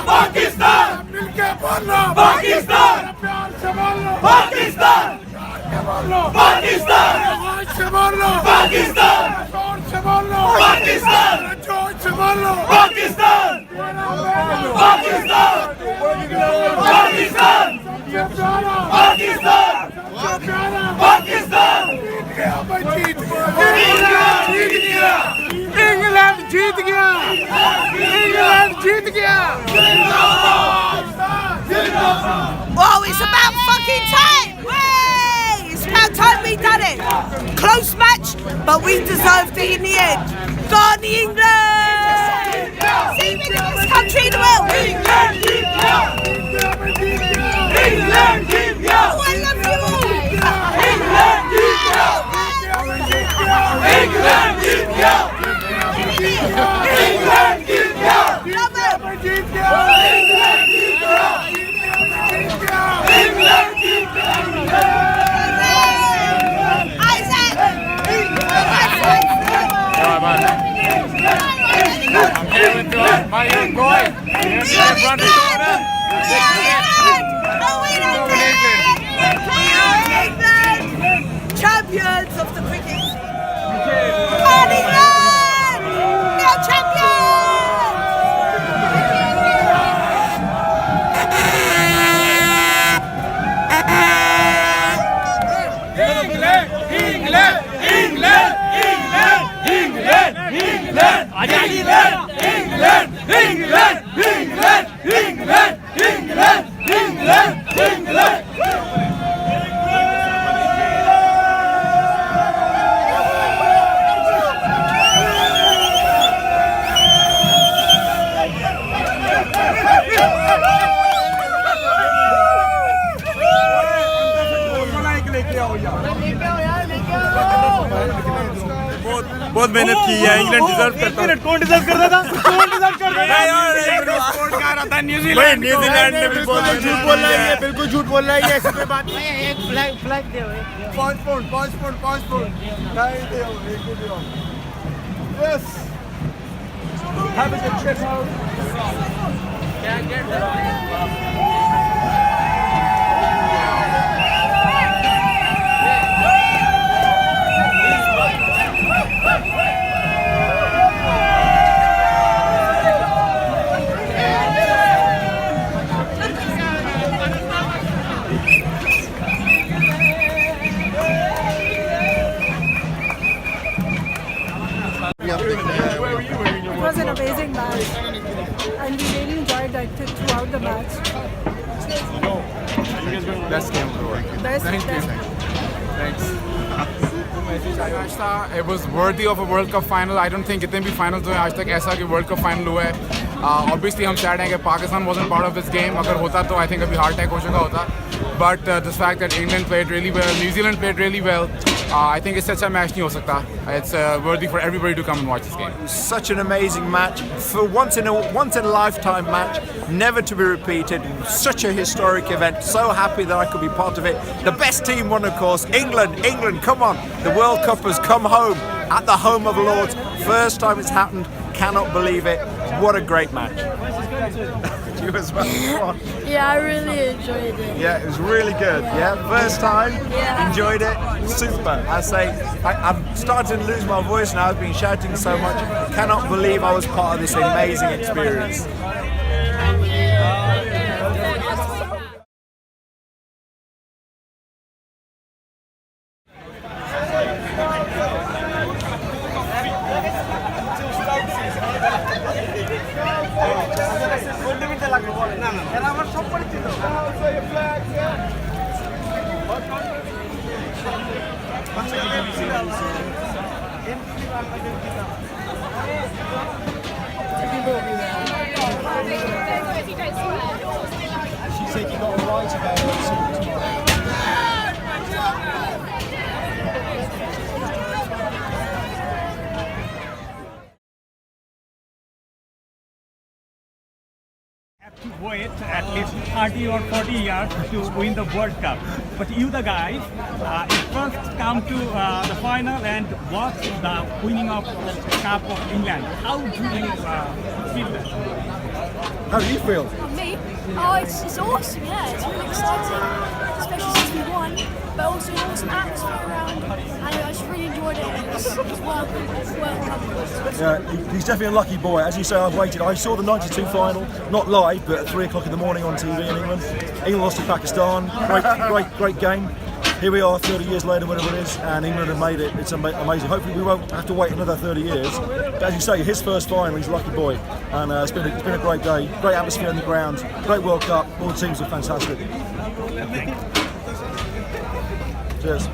पाकिस्तान मिलके बोलो पाकिस्तान प्यार से बोलो पाकिस्तान पाकिस्तान से बोलो पाकिस्तान जोर से बोलो पाकिस्तान जोर से बोलो पाकिस्तान पाकिस्तान पाकिस्तान पाकिस्तान पाकिस्तान इंग्लैंड जीत गया इंग्लैंड जीत गया Oh, it's about fucking time! Hey! It's about time we done it! Close match, but we deserved it in the end. Go on, England! See me in this country in the world! England जीत गया England जीत गया Oh, I love you all! England जीत गया England जीत गया England जीत गया Love it! जीत गया इंग्लैंड जीत गया इंग्लैंड जीत गया Isaac! I'm here with my young boy. He's run the corner. Champions of the cricket. Come on, England! We are champions! England England England England England England England England England England England England England बहुत मेहनत की है England deserve करता है कौन deserve करता था कौन डिजर्व करता था यार स्पोर्ट का रहा था न्यूजीलैंड ने भी झूठ बोल रहा है बिल्कुल झूठ बोल रहा है ये ऐसी कोई बात नहीं है एक फ्लैग दे 5 पॉइंट नहीं दे एक दे yes have a good trip क्या get It was an amazing match, and we really enjoyed that throughout the match. Best game of the world. Best. Thanks. It was worthy of a World Cup final. I don't think इतने भी finals हुए आज तक ऐसा कि World Cup final हुआ है. Obviously हम sad हैं कि Pakistan wasn't part of this game. अगर होता तो I think अभी heart attack हो चुका होता. But the fact that England played really well, New Zealand played really well, I think इससे अच्छा match नहीं हो सकता. It's worthy for everybody to come and watch this game. Such an amazing match, for once in a lifetime match, never to be repeated. Such a historic event. So happy that I could be part of it. The best team won, of course. England, come on! The World Cup has come home at the home of Lords. First time it's happened. Cannot believe it. What a great match. You as well. Yeah, I really enjoyed it. Yeah, it was really good. Yeah, first time. Yeah. Enjoyed it. Super. I'm starting to lose my voice now. I've been shouting so much. Cannot believe I was part of this amazing experience. to wait at least 30 or 40 years to win the World Cup. But you, the guys, you first come to the final and watch the winning of the Cup of England. How do you feel that? How do you feel? Me? Oh, it's awesome, yeah, it's really exciting, especially since we won, but also an awesome atmosphere around, and I just really enjoyed it, and it's World Cup. Yeah, he's definitely a lucky boy. As you say, I've waited. I saw the 92 final, not live, but at 3 o'clock in the morning on TV in England. England lost to Pakistan, great game. Here we are 30 years later, whatever it is, and England have made it. It's amazing. Hopefully we won't have to wait another 30 years. But as you say, his first final, he's a lucky boy. And it's been a great day, great atmosphere on the ground, great World Cup, all the teams are fantastic. Cheers.